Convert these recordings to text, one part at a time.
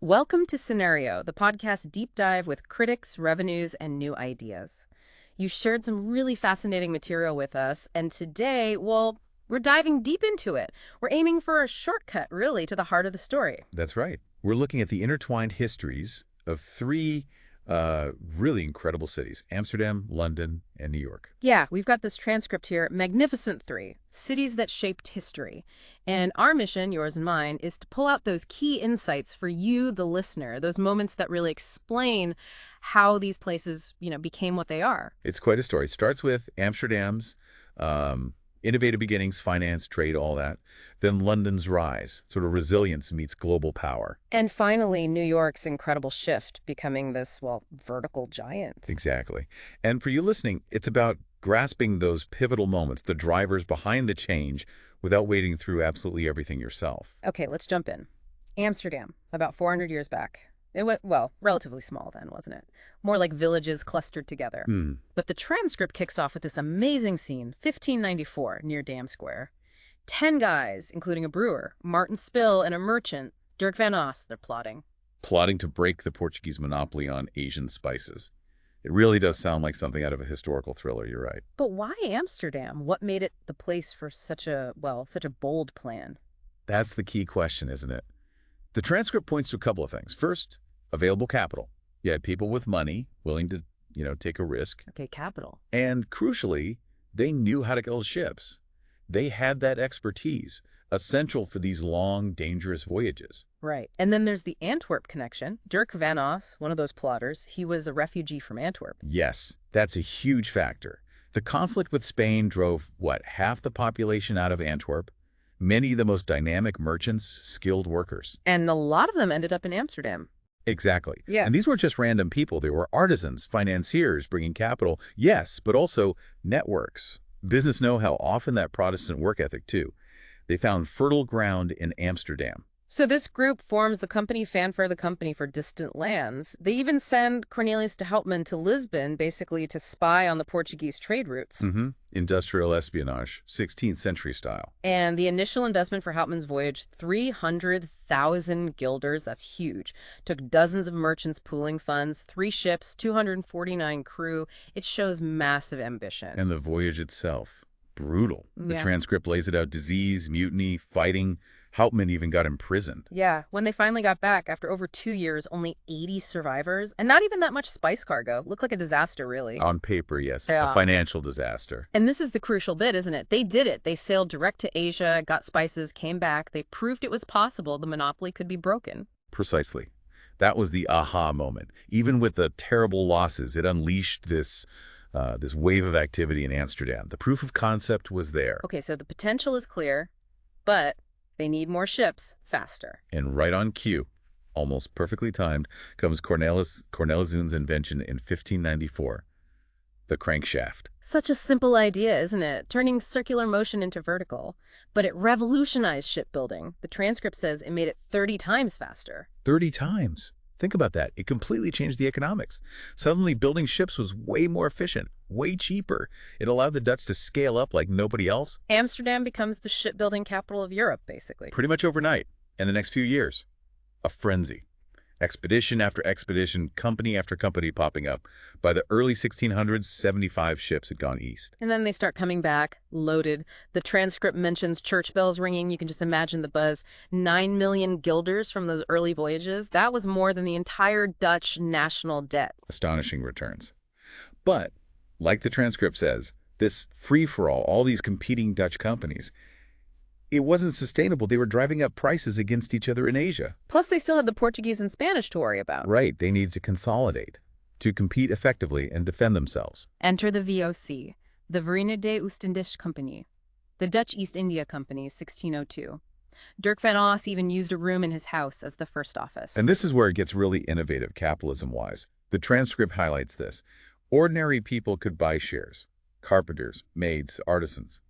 Welcome to Scenario, the podcast deep dive with critics, revenues, and new ideas. You shared some really fascinating material with us, and today, well, we're diving deep into it. We're aiming for a shortcut, really, to the heart of the story. That's right. We're looking at the intertwined histories of three really incredible cities, Amsterdam, London, and New York. Yeah, we've got this transcript here, Magnificent Three, cities that shaped history. And our mission, yours and mine, is to pull out those key insights for you, the listener, those moments that really explain how these places, became what they are. It's quite a story. It starts with Amsterdam's innovative beginnings, finance, trade, all that. Then London's rise, sort of resilience meets global power. And finally, New York's incredible shift, becoming this, vertical giant. Exactly. And for you listening, it's about grasping those pivotal moments, the drivers behind the change, without wading through absolutely everything yourself. Okay, let's jump in. Amsterdam, about 400 years back. It went, relatively small then, wasn't it? More like villages clustered together. But the transcript kicks off with this amazing scene, 1594, near Dam Square. 10 guys, including a brewer, Martin Spill, and a merchant, Dirk van Os, they're plotting. Plotting to break the Portuguese monopoly on Asian spices. It really does sound like something out of a historical thriller, you're right. But why Amsterdam? What made it the place for such a bold plan? That's the key question, isn't it? The transcript points to a couple of things. First, available capital. You had people with money willing to, take a risk. Okay, capital. And crucially, they knew how to build ships. They had that expertise, essential for these long, dangerous voyages. Right. And then there's the Antwerp connection. Dirk van Os, one of those plotters, he was a refugee from Antwerp. Yes, that's a huge factor. The conflict with Spain drove, half the population out of Antwerp? Many of the most dynamic merchants, skilled workers. And a lot of them ended up in Amsterdam. Exactly. Yeah. And these weren't just random people. They were artisans, financiers bringing capital, yes, but also networks, business know-how, often that Protestant work ethic too. They found fertile ground in Amsterdam. So this group forms the company Fanfare the Company for Distant Lands. They even send Cornelius de Houtman to Lisbon, basically to spy on the Portuguese trade routes. Industrial espionage, 16th century style. And the initial investment for Houtman's voyage, 300,000 guilders, that's huge. Took dozens of merchants pooling funds, 3 ships, 249 crew. It shows massive ambition. And the voyage itself, brutal. The Yeah. transcript lays it out: disease, mutiny, fighting. Houtman even got imprisoned. Yeah, when they finally got back, after over 2 years, only 80 survivors, and not even that much spice cargo. Looked like a disaster, really. On paper, yes. Yeah. A financial disaster. And this is the crucial bit, isn't it? They did it. They sailed direct to Asia, got spices, came back. They proved it was possible the monopoly could be broken. Precisely. That was the aha moment. Even with the terrible losses, it unleashed this wave of activity in Amsterdam. The proof of concept was there. Okay, so the potential is clear, but they need more ships faster. And right on cue, almost perfectly timed, comes Corneliszoon's invention in 1594, the crankshaft. Such a simple idea, isn't it? Turning circular motion into vertical. But it revolutionized shipbuilding. The transcript says it made it 30 times faster. 30 times. Think about that. It completely changed the economics. Suddenly, building ships was way more efficient, way cheaper. It allowed the Dutch to scale up like nobody else. Amsterdam becomes the shipbuilding capital of Europe, basically. Pretty much overnight. And the next few years, a frenzy. Expedition after expedition, company after company popping up. By the early 1600s, 75 ships had gone east. And then they start coming back, loaded. The transcript mentions church bells ringing. You can just imagine the buzz. 9 million guilders from those early voyages. That was more than the entire Dutch national debt. Astonishing returns. But, like the transcript says, this free-for-all, all these competing Dutch companies, it wasn't sustainable. They were driving up prices against each other in Asia. Plus, they still had the Portuguese and Spanish to worry about. Right. They needed to consolidate, to compete effectively and defend themselves. Enter the VOC, the Verenigde Oostindische Company, the Dutch East India Company, 1602. Dirk van Os even used a room in his house as the first office. And this is where it gets really innovative, capitalism-wise. The transcript highlights this. Ordinary people could buy shares. Carpenters, maids, artisans.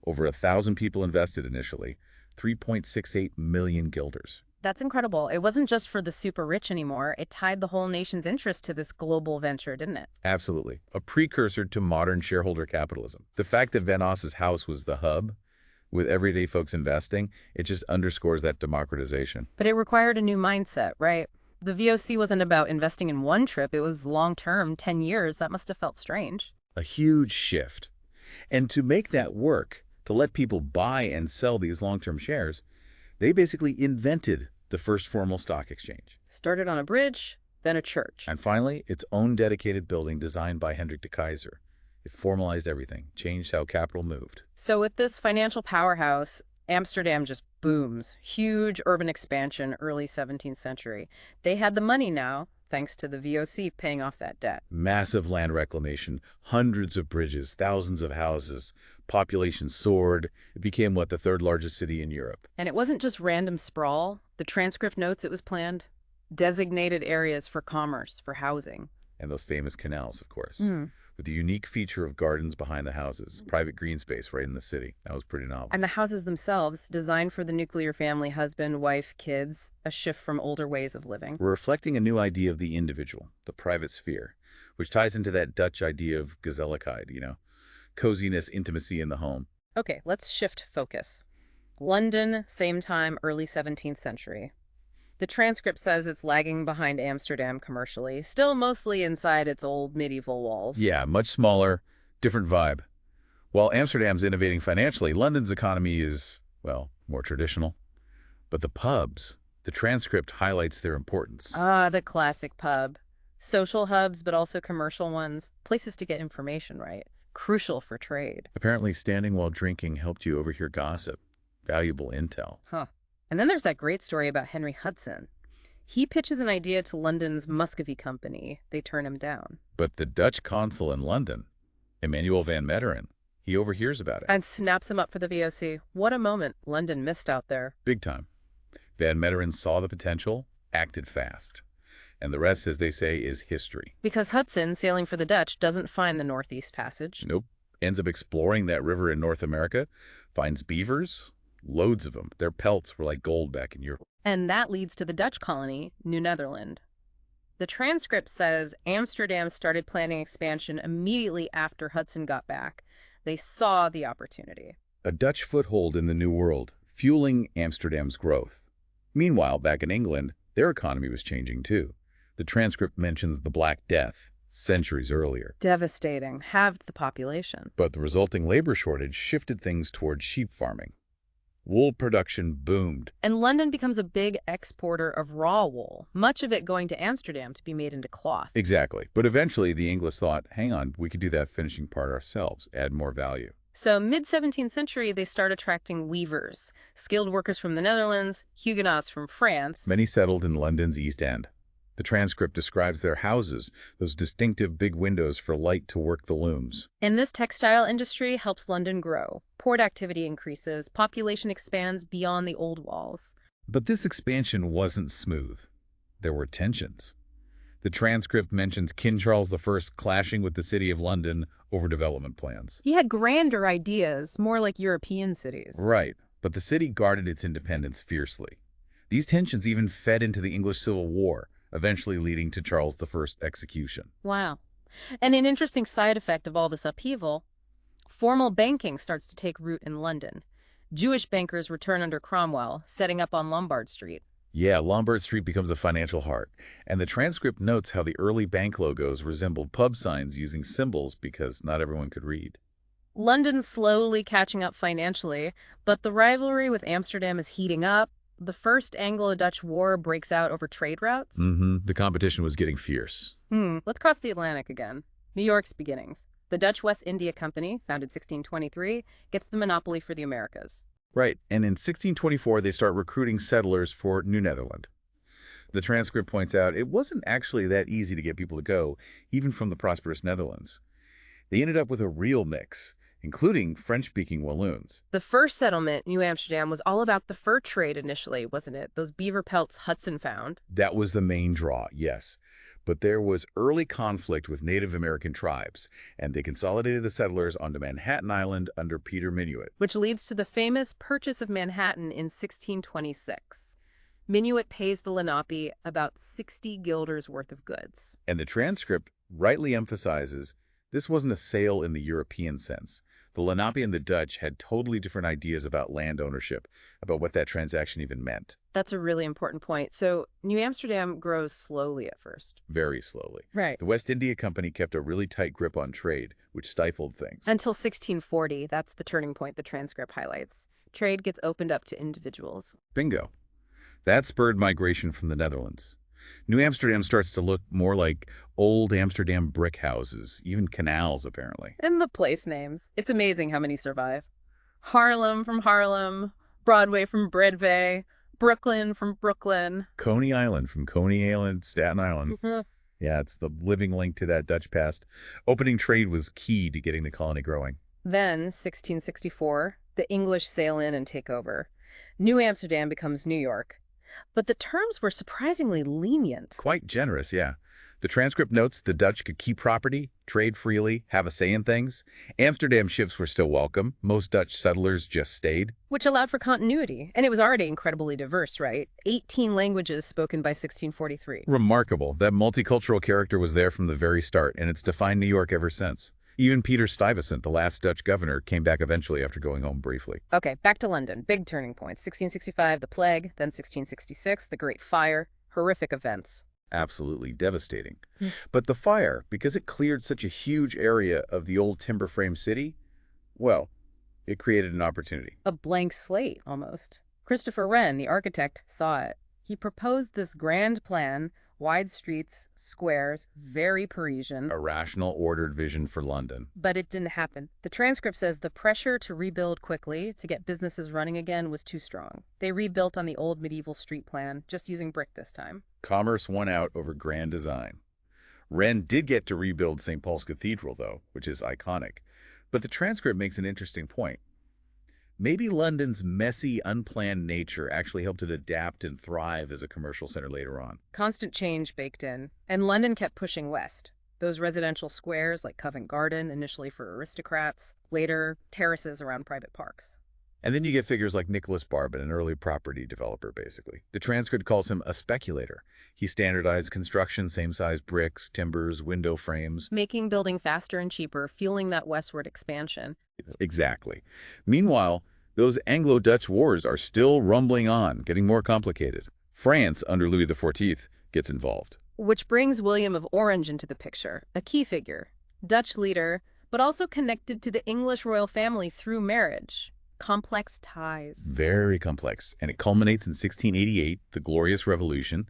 Over 1,000 people invested initially, 3.68 million guilders. That's incredible. It wasn't just for the super rich anymore. It tied the whole nation's interest to this global venture, didn't it? Absolutely. A precursor to modern shareholder capitalism. The fact that Van Os's house was the hub, With everyday folks investing, it just underscores that democratization. But it required a new mindset, right? The VOC wasn't about investing in one trip. It was long-term, 10 years. That must have felt strange. A huge shift. And to make that work, to let people buy and sell these long-term shares, they basically invented the first formal stock exchange. Started on a bridge, then a church. And finally, its own dedicated building designed by Hendrik de Keyser. It formalized everything, changed how capital moved. So with this financial powerhouse, Amsterdam just booms. Huge urban expansion, early 17th century. They had the money now, thanks to the VOC paying off that debt. Massive land reclamation, hundreds of bridges, thousands of houses, population soared. It became, what, the third largest city in Europe. And it wasn't just random sprawl. The transcript notes it was planned. Designated areas for commerce, for housing. And those famous canals, of course. With the unique feature of gardens behind the houses, private green space right in the city. That was pretty novel. And the houses themselves, designed for the nuclear family, husband, wife, kids, a shift from older ways of living. We're reflecting a new idea of the individual, the private sphere, which ties into that Dutch idea of gezelligheid, coziness, intimacy in the home. Okay, let's shift focus. London, same time, early 17th century. The transcript says it's lagging behind Amsterdam commercially, still mostly inside its old medieval walls. Yeah, much smaller, different vibe. While Amsterdam's innovating financially, London's economy is, well, more traditional. But the pubs, the transcript highlights their importance. Ah, the classic pub. Social hubs, but also commercial ones. Places to get information, right? Crucial for trade. Apparently, standing while drinking helped you overhear gossip. Valuable intel. Huh. And then there's that great story about Henry Hudson. He pitches an idea to London's Muscovy Company. They turn him down. But the Dutch consul in London, Emmanuel van Meteren, he overhears about it. And snaps him up for the VOC. What a moment. London missed out there. Big time. Van Meteren saw the potential, acted fast. And the rest, as they say, is history. Because Hudson, sailing for the Dutch, doesn't find the Northeast Passage. Nope. Ends up exploring that river in North America, finds beavers, loads of them. Their pelts were like gold back in Europe. And that leads to the Dutch colony, New Netherland. The transcript says Amsterdam started planning expansion immediately after Hudson got back. They saw the opportunity. A Dutch foothold in the New World, fueling Amsterdam's growth. Meanwhile, back in England, their economy was changing too. The transcript mentions the Black Death, centuries earlier. Devastating. Halved the population. But the resulting labor shortage shifted things towards sheep farming. Wool production boomed. And London becomes a big exporter of raw wool, much of it going to Amsterdam to be made into cloth. Exactly. But eventually the English thought, hang on, we could do that finishing part ourselves, add more value. So mid-17th century, they start attracting weavers, skilled workers from the Netherlands, Huguenots from France. Many settled in London's East End. The transcript describes their houses, those distinctive big windows for light to work the looms. And this textile industry helps London grow. Port activity increases, population expands beyond the old walls. But this expansion wasn't smooth. There were tensions. The transcript mentions King Charles I clashing with the City of London over development plans. He had grander ideas, more like European cities. Right, but the city guarded its independence fiercely. These tensions even fed into the English Civil War, eventually leading to Charles I's execution. Wow. And an interesting side effect of all this upheaval, formal banking starts to take root in London. Jewish bankers return under Cromwell, setting up on Lombard Street. Yeah, Lombard Street becomes a financial heart, and the transcript notes how the early bank logos resembled pub signs using symbols because not everyone could read. London's slowly catching up financially, but the rivalry with Amsterdam is heating up. The First Anglo-Dutch War breaks out over trade routes. The competition was getting fierce. Let's cross the Atlantic again. New York's beginnings. The Dutch West India Company, founded 1623, gets the monopoly for the Americas. Right, and in 1624 they start recruiting settlers for New Netherland. The transcript points out it wasn't actually that easy to get people to go, even from the prosperous Netherlands. They ended up with a real mix, including French-speaking Walloons. The first settlement, New Amsterdam, was all about the fur trade initially, wasn't it? Those beaver pelts Hudson found. That was the main draw, yes. But there was early conflict with Native American tribes, and they consolidated the settlers onto Manhattan Island under Peter Minuit. Which leads to the famous Purchase of Manhattan in 1626. Minuit pays the Lenape about 60 guilders worth of goods. And the transcript rightly emphasizes this wasn't a sale in the European sense. The Lenape and the Dutch had totally different ideas about land ownership, about what that transaction even meant. That's a really important point. So New Amsterdam grows slowly at first. Very slowly. Right. The West India Company kept a really tight grip on trade, which stifled things. Until 1640, that's the turning point the transcript highlights. Trade gets opened up to individuals. Bingo. That spurred migration from the Netherlands. New Amsterdam starts to look more like old Amsterdam brick houses, even canals, apparently. And the place names. It's amazing how many survive. Harlem from Harlem, Broadway from Broadway, Brooklyn from Brooklyn. Coney Island from Coney Island, Staten Island. Yeah, it's the living link to that Dutch past. Opening trade was key to getting the colony growing. Then, 1664, the English sail in and take over. New Amsterdam becomes New York. But the terms were surprisingly lenient. Quite generous, yeah. The transcript notes the Dutch could keep property, trade freely, have a say in things. Amsterdam ships were still welcome. Most Dutch settlers just stayed. Which allowed for continuity. And it was already incredibly diverse, right? 18 languages spoken by 1643. Remarkable. That multicultural character was there from the very start, and it's defined New York ever since. Even Peter Stuyvesant, the last Dutch governor, came back eventually after going home briefly. Okay, back to London. Big turning points. 1665, the plague. Then 1666, the Great Fire. Horrific events. Absolutely devastating. But the fire, because it cleared such a huge area of the old timber frame city, well, it created an opportunity. A blank slate, almost. Christopher Wren, the architect, saw it. He proposed this grand plan, wide streets, squares, very Parisian. A rational, ordered vision for London. But it didn't happen. The transcript says the pressure to rebuild quickly, to get businesses running again, was too strong. They rebuilt on the old medieval street plan, just using brick this time. Commerce won out over grand design. Wren did get to rebuild St. Paul's Cathedral, though, which is iconic. But the transcript makes an interesting point. Maybe London's messy, unplanned nature actually helped it adapt and thrive as a commercial center later on. Constant change baked in. And London kept pushing west. Those residential squares like Covent Garden, initially for aristocrats, later terraces around private parks. And then you get figures like Nicholas Barbon, an early property developer, basically. The transcript calls him a speculator. He standardized construction, same-size bricks, timbers, window frames. Making building faster and cheaper, fueling that westward expansion. Exactly. Meanwhile, those Anglo-Dutch wars are still rumbling on, getting more complicated. France, under Louis XIV, gets involved. Which brings William of Orange into the picture, a key figure, Dutch leader, but also connected to the English royal family through marriage. Complex ties. Very complex. And it culminates in 1688, the Glorious Revolution.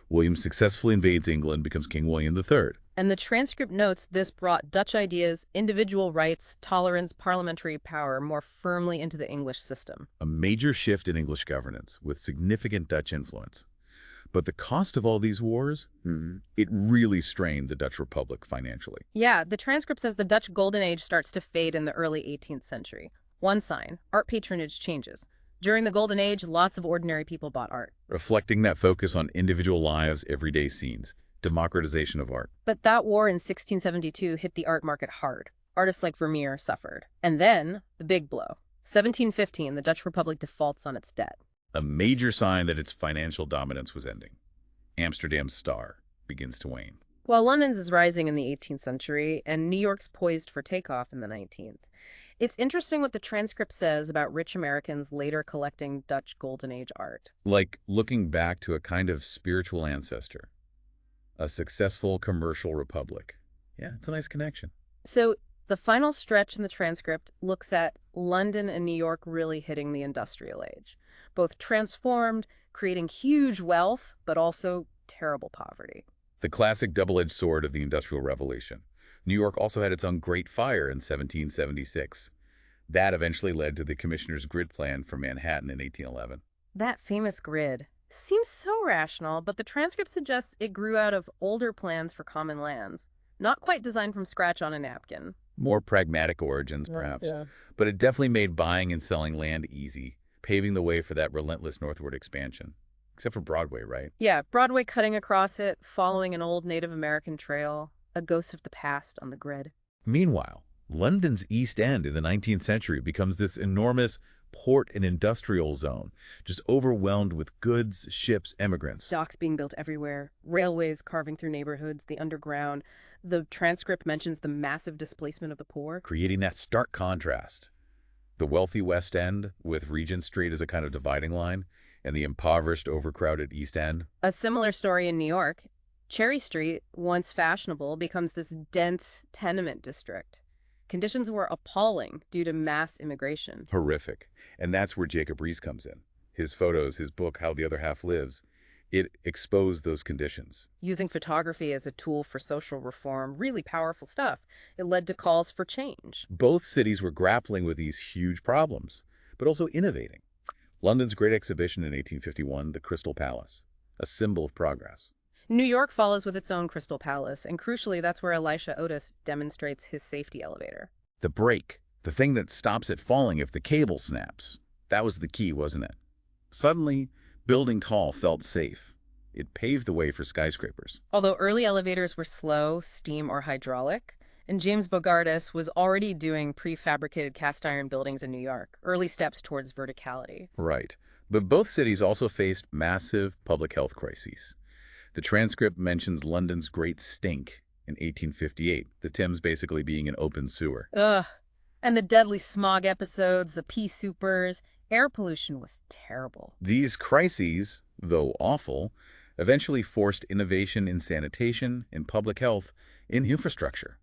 William successfully invades England, becomes King William III. And the transcript notes this brought Dutch ideas, individual rights, tolerance, parliamentary power more firmly into the English system. A major shift in English governance with significant Dutch influence. But the cost of all these wars, it really strained the Dutch Republic financially. Yeah, the transcript says the Dutch Golden Age starts to fade in the early 18th century. One sign, art patronage changes. During the Golden Age, lots of ordinary people bought art. Reflecting that focus on individual lives, everyday scenes, democratization of art. But that war in 1672 hit the art market hard. Artists like Vermeer suffered. And then, the big blow. 1715, the Dutch Republic defaults on its debt. A major sign that its financial dominance was ending. Amsterdam's star begins to wane. While London's is rising in the 18th century, and New York's poised for takeoff in the 19th. It's interesting what the transcript says about rich Americans later collecting Dutch Golden Age art. Like looking back to a kind of spiritual ancestor. A successful commercial republic. Yeah, it's a nice connection. So the final stretch in the transcript looks at London and New York really hitting the industrial age. Both transformed, creating huge wealth, but also terrible poverty. The classic double-edged sword of the Industrial Revolution. New York also had its own Great Fire in 1776. That eventually led to the Commissioner's Grid Plan for Manhattan in 1811. That famous grid seems so rational, but the transcript suggests it grew out of older plans for common lands, not quite designed from scratch on a napkin. More pragmatic origins, perhaps. Yeah. But it definitely made buying and selling land easy, paving the way for that relentless northward expansion. Except for Broadway, right? Yeah, Broadway cutting across it, following an old Native American trail, a ghost of the past on the grid. Meanwhile, London's East End in the 19th century becomes this enormous port and industrial zone, just overwhelmed with goods, ships, immigrants. Docks being built everywhere, railways carving through neighborhoods, the underground. The transcript mentions the massive displacement of the poor. Creating that stark contrast. The wealthy West End, with Regent Street as a kind of dividing line, and the impoverished, overcrowded East End. A similar story in New York. Cherry Street, once fashionable, becomes this dense tenement district. Conditions were appalling due to mass immigration. Horrific. And that's where Jacob Riis comes in. His photos, his book, How the Other Half Lives, it exposed those conditions. Using photography as a tool for social reform, really powerful stuff. It led to calls for change. Both cities were grappling with these huge problems, but also innovating. London's great exhibition in 1851, the Crystal Palace, a symbol of progress. New York follows with its own Crystal Palace, and crucially, that's where Elisha Otis demonstrates his safety elevator. The brake, the thing that stops it falling if the cable snaps. That was the key, wasn't it? Suddenly, building tall felt safe. It paved the way for skyscrapers. Although early elevators were slow, steam or hydraulic, and James Bogardus was already doing prefabricated cast iron buildings in New York, early steps towards verticality. Right. But both cities also faced massive public health crises. The transcript mentions London's Great Stink in 1858, the Thames basically being an open sewer. Ugh. And the deadly smog episodes, the pea supers, air pollution was terrible. These crises, though awful, eventually forced innovation in sanitation, in public health, in infrastructure,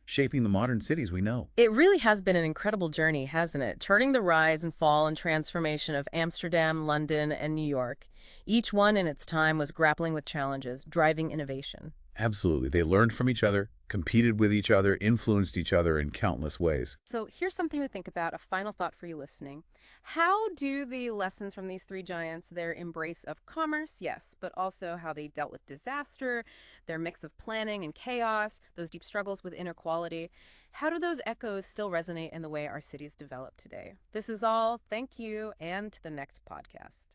shaping the modern cities we know. It really has been an incredible journey, hasn't it? Charting the rise and fall and transformation of Amsterdam, London, and New York. Each one in its time was grappling with challenges, driving innovation. Absolutely. They learned from each other, competed with each other, influenced each other in countless ways. So here's something to think about, a final thought for you listening. How do the lessons from these three giants, their embrace of commerce, yes, but also how they dealt with disaster, their mix of planning and chaos, those deep struggles with inequality, how do those echoes still resonate in the way our cities develop today? This is all. Thank you, and to the next podcast.